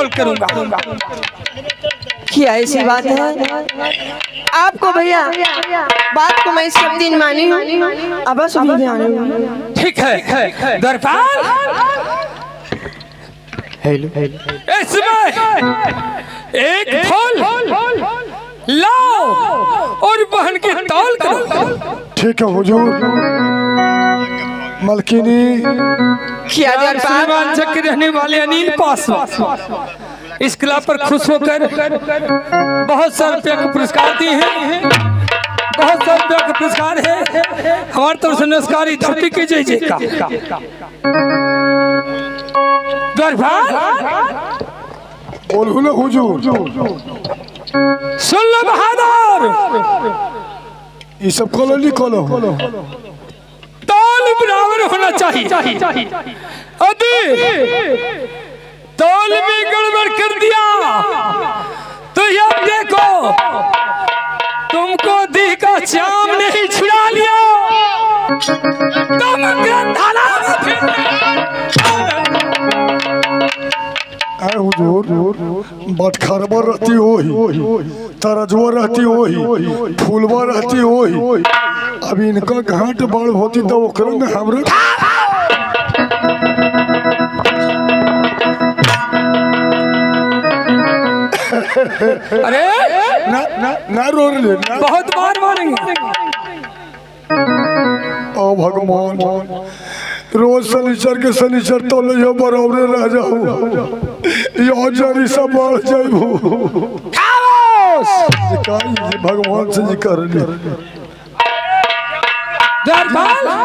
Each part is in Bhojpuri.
करूंगा। क्या ऐसी बात है आपको भैया? बात को मैं इस सब दिन मानी हूँ। अब बस ठीक है दरबार, इसमें एक फल लाओ और बहन की तौल करो। ठीक है हुजूर। मलकिनी क्या दरबार के रहने वाले अनिल पासवान इस कला पर खुश होकर बहुत सारे रुपये का पुरस्कार दिए हैं, बहुत सारे रुपये का पुरस्कार है। हमारे तरफ से नमस्कार धरती की जय जय का। दरबार बोलो ना हुजूर। सुन लो बहादुर, ये सब खोलो नहीं खोलो, तौल बराबर होना चाहिए। अभी तौल में गड़बड़ कर दिया तो अब देखो तुमको दी का चाम नहीं छुड़ा लिया तुम ग्रंथाला हुजूर। बात खरबा रहती वही, तरजुआ रहती वही, फूलवा रहती वही। अब इनका घाट बाढ़ होती तो ओकरे में हमरे अरे ना रो रहे बहुत बार मारेंगे। ओ भगवान, रोज शनिचर के शनिचर तो ले बराबर रह जाऊ, यो जरी सब बढ़ जाबू। भगवान से जी कर ले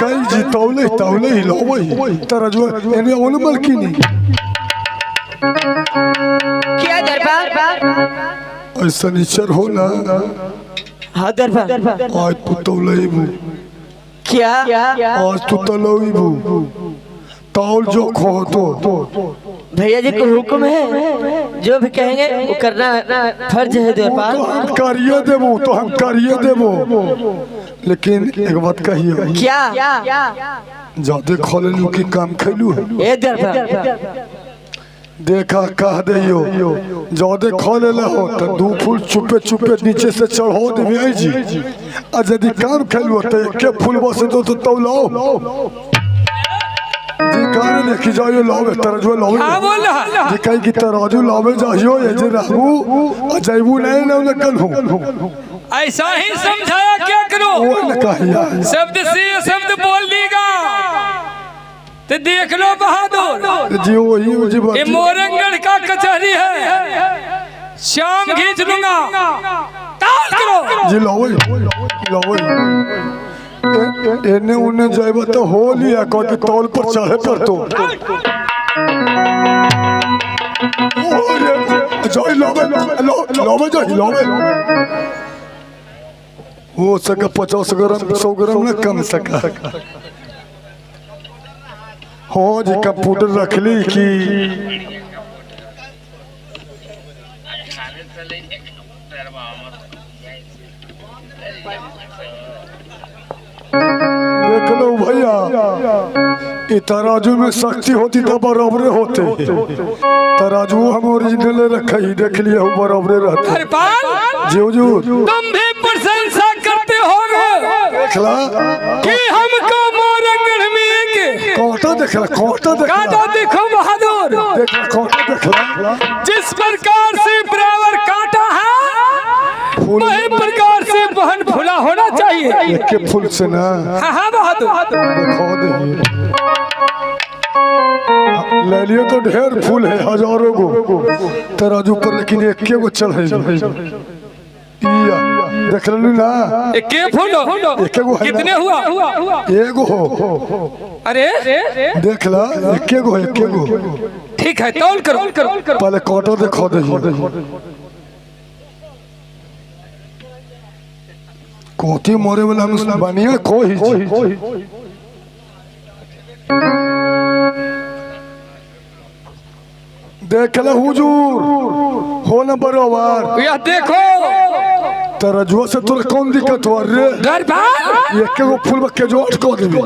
कई जी तौले तौले ही लो वही तेरा जो एने ओन मलकिनी। क्या दरबार? शनिचर हो ना। हाँ दरबार। आज तू तौले बू। क्या आज तू तौले बू, तौल जो खो तो भैया जी को हुक्म है, जो भी कहेंगे वो करना फर्ज है दरबार। तो हम करिए देबो, तो हम करिए देबो, लेकिन एक बात कहिए। क्या? ज्यादा खोललू की काम खैलू है। ए दरबार देखा कह दियो ज्यादा खा ले हो तो 2 फूल चुपे चुपे नीचे से चढ़ो दे जी। आज यदि काम खेलू तो के फूल बस दो तो तौलाओ जी कार लेके जाइयो लावे तरजो लावे। हां बोल रहा जी कहीं की तराजू लावे जाइयो ये जे रहू अजैबू नहीं ना लगल हूं। ऐसा ही समझाया क्या करो, वो न कहिया शब्द से शब्द बोल देगा तो देख लो बहादुर जी वही जी ये मोरंगढ़ का कचहरी है, शाम खींच लूंगा। ताल करो जी लावे लावे। एने उने जाइब तो हो लिया कभी तौल पर चढ़े पर तो जाई लावे हो सका 50 ग्राम 100 ग्राम ना कम सका हो जी कंप्यूटर रख ली कि देख लो भैया तराजू में शक्ति होती तो बराबरे होते तराजू हम ओरिजिनल रखा ही देख लिया हूँ बराबरे रहते जीव जी तुम भी प्रशंसा करते होगे देखला कि हमको मोरंगड़ में कोटा देखला काटा देखो बहादुर देखला कोटा देखला जिस प्रकार से बराबर काटा है वही प्रकार से बहन फूला होना चाहिए एक के फूल से ना हाँ बहादुर दिखा दे ले लियो तो ढेर फूल है हजारों को तराजू पर लेकिन एक के को चढ़े देख लो ना एक के फूल कितने हुआ एगो हो अरे देख ला एक के को ठीक है तौल करो पहले कोटा दिखा दे कोठी मोरे वाला मुस्लिम बनिया कोई देख ले हुजूर हो न बरोबर यह देखो तरजुआ से तोर कौन दिक्कत हो रे दरबार एक के फूल बक्के जो अटको देबे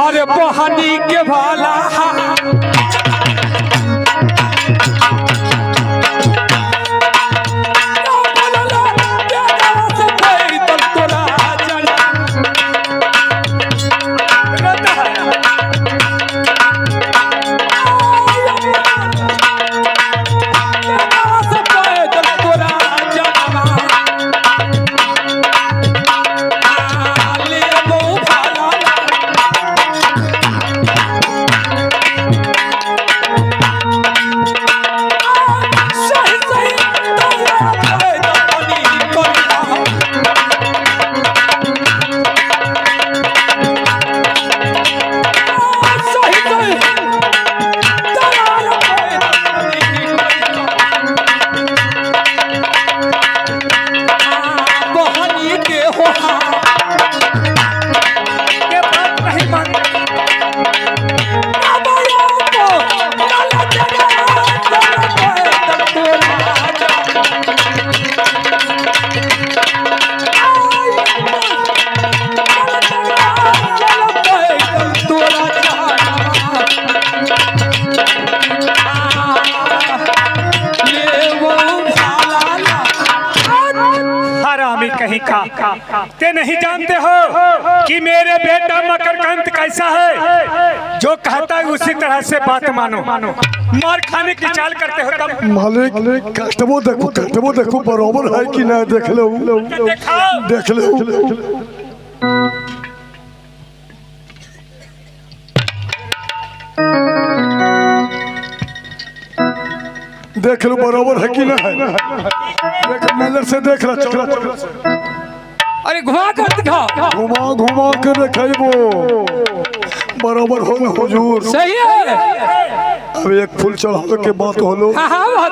अरे बहानी के भाला ते नहीं जानते हो कि मेरे बेटा मकरकांत कैसा है जो कहता है उसी तरह से बात मानो मार खाने की चाल करते हो तब मालिक कटबो देखो बराबर है कि ना देख लो देख लो बराबर है कि ना है देख नजर से देख ला चला अरे घुमा कर दिखा घुमा कर दिखाइबो बराबर हो ना हुजूर सही है अब एक फूल चढ़ावे के बात होलो हाँ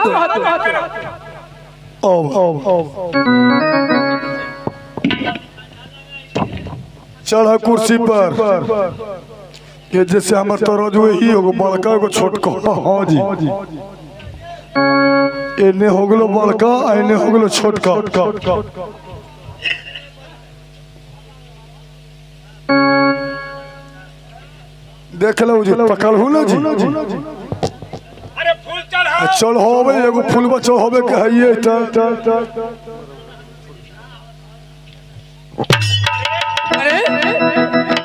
चढ़ा कुर्सी पर ये जैसे हमारे तराजू ही होगो बड़का को छोटका हाँ जी इन्ने हो गलो बड़का इन्ने हो गलो छोटका देख लो जी पकड़ हो ना जी अरे फूल चढ़ावे एगो फूल चढ़ावे के है अरे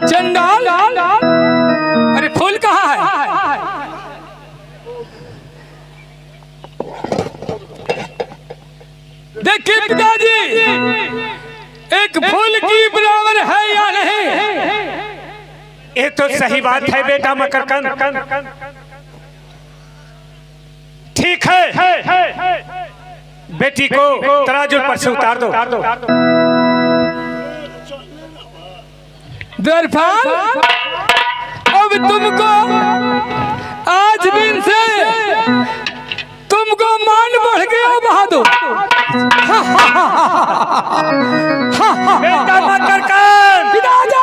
चंडाल तो सही बात है बेटा मकरकंद, ठीक है, बेटी को तराजू पर से उतार दो। द्वारपाल, अब तुमको आज दिन से तुमको मान बढ़ गया बहादुर। बेटा मकरकंद, पिताजी,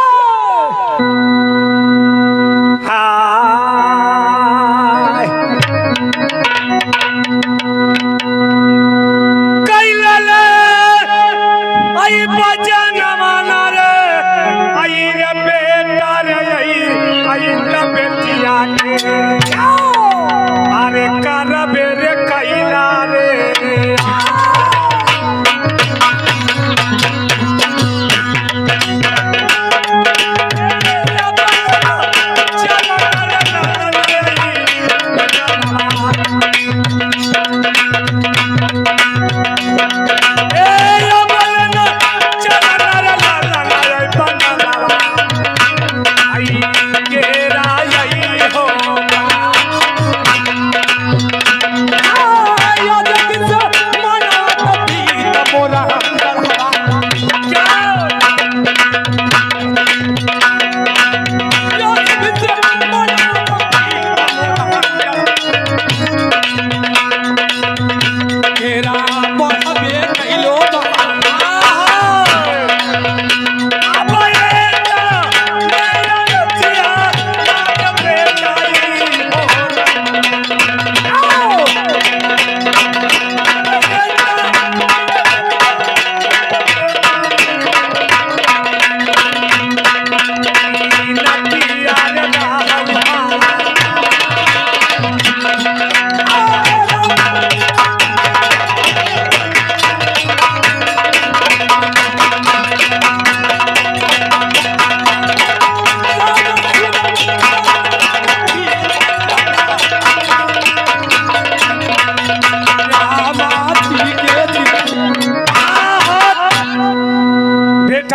अरे कर बेरे कैला रे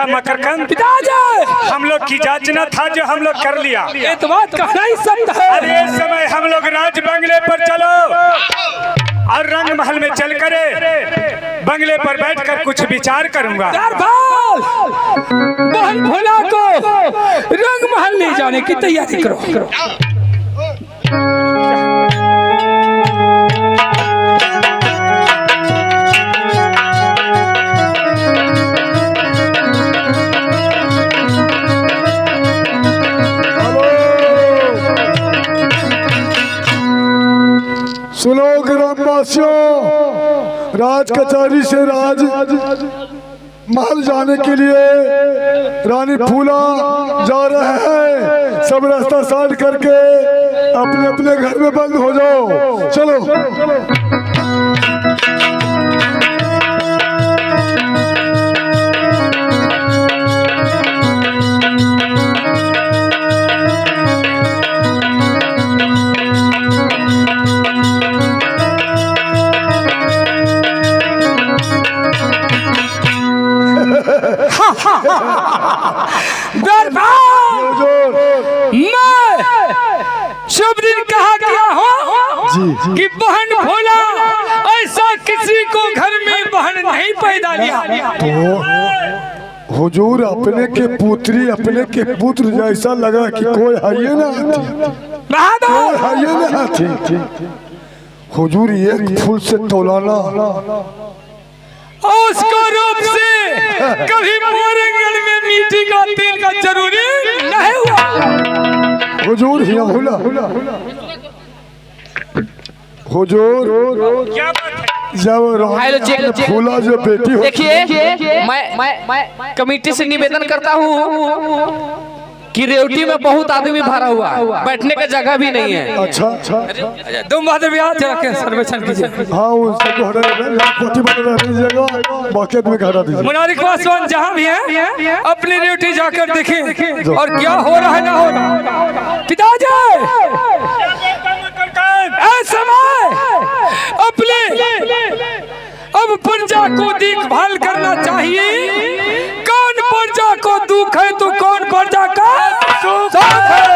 मकरकंद, हम लोग की जांच न था जो हम लोग कर लिया। ये तो बात कहना ही सत्य है। अरे इस समय हम लोग राज बंगले पर चलो और रंग महल में चल करे बंगले पर बैठकर कुछ विचार करूंगा। बहन भोला को रंग महल ले जाने की तैयारी करो। सुनो ग्रामवासियों, राज कचहरी से राज महल जाने के लिए रानी फूला जा रहे हैं। सब रास्ता साइड करके अपने अपने घर में बंद हो जाओ। चलो। मैं शुभ दिन कहा गया हूँ कि बहन भोला ऐसा किसी को घर में बहन नहीं पैदा लिया। तो हुजूर अपने के पुत्री अपने के पुत्र जैसा लगा कि कोई है ये ना थी। हुजूर एक फूल से तौलाना उसको रूप से कभी मोरंगल में मीठी का तेल का जरूरी नहीं हुआ। हुजूर ही भूला। हुजूर क्या बात है? जब फूला जो बेटी हो, देखिए मैं कमेटी से निवेदन करता हूँ कि रेवटी में बहुत आदमी भरा हुआ है, बैठने का जगह भी नहीं है। अच्छा तुम बहादुर भैया जरा सर्वेक्षण कीजिए। हाँ बकेट में घड़ा दीजिए। मुनारिक पासवान जहाँ भी है अपनी ड्यूटी जाकर देखें और क्या हो रहा है ना हो रहा। पिताजी समय अपने अब प्रजा को देखभाल करना चाहिए। कौन प्रजा को दुख है तो कौन प्रजा का सुख है।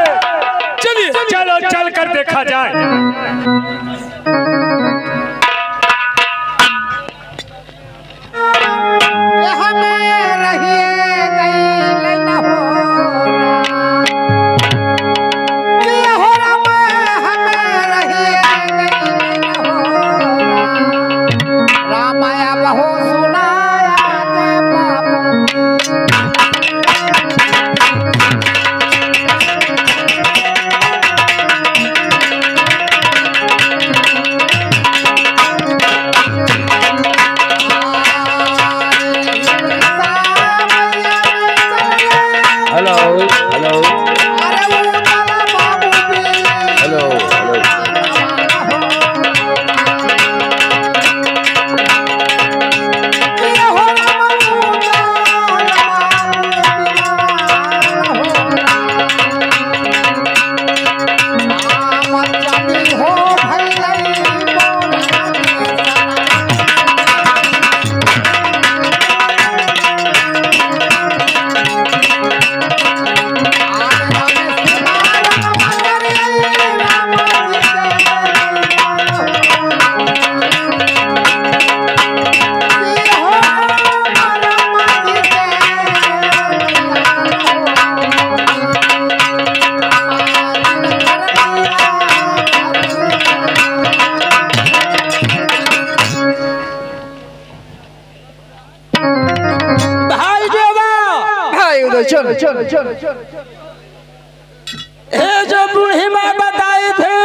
ये जो बूढ़ी माँ बताई थी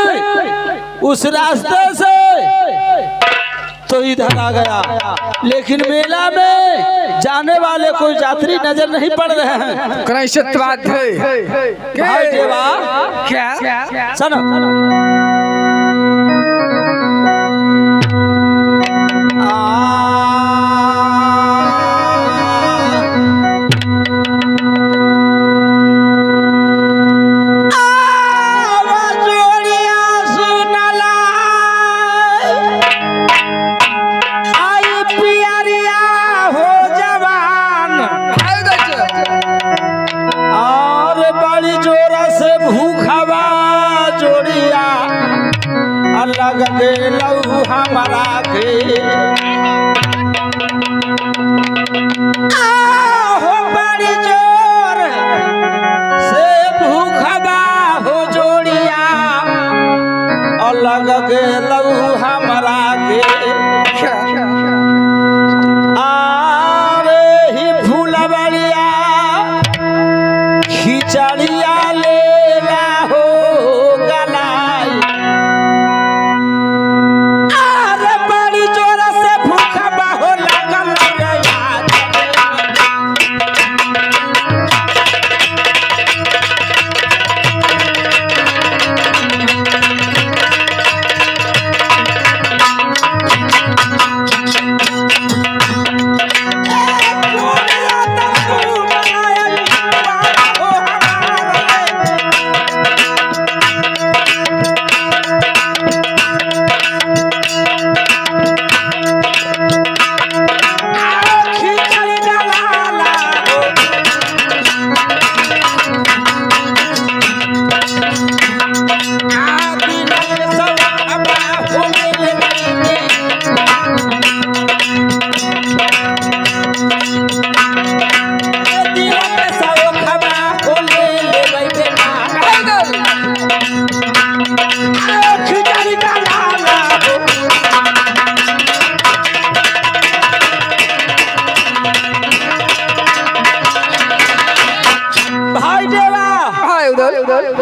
उस रास्ते से तो इधर आ गया, लेकिन मेला में जाने वाले कोई यात्री नजर नहीं पड़ रहे हैं। भाई देवा क्या सुनो लग गेलौ हमारा के हो बड़ी जोर से भूखबा हो जोड़िया अलग गेलौ हमारा के आरे ही फूलबड़िया खिचड़िया लेला हो गलाई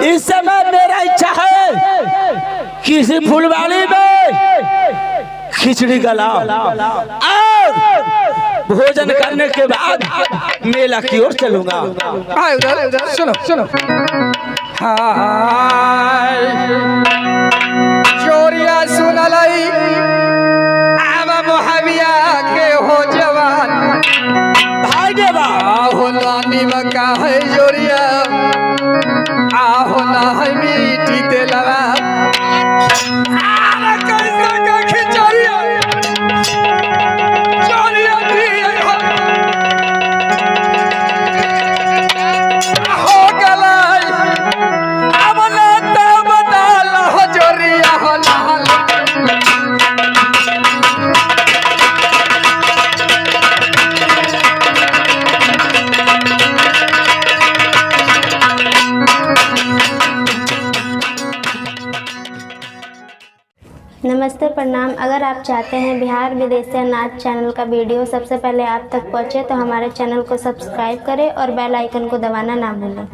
इस समय मेरा इच्छा है किसी फुलवाड़ी में खिचड़ी गलाओ और भोजन करने के बाद मेला की ओर चलूंगा। सुनो सुनो चोरिया सुनलई आवा मोहबिया के हो जवान भाई देवा हो नानी मका है जोरिया आहो ना है मीठी तेलवा आरे कैसे का खिचड़िया चोरिया भी हो गलाई अब ना तो बदल हो जोरिया हो लाल नमस्ते प्रणाम। अगर आप चाहते हैं बिहार विदेशिया नाच चैनल का वीडियो सबसे पहले आप तक पहुंचे तो हमारे चैनल को सब्सक्राइब करें और बेल आइकन को दबाना ना भूलें।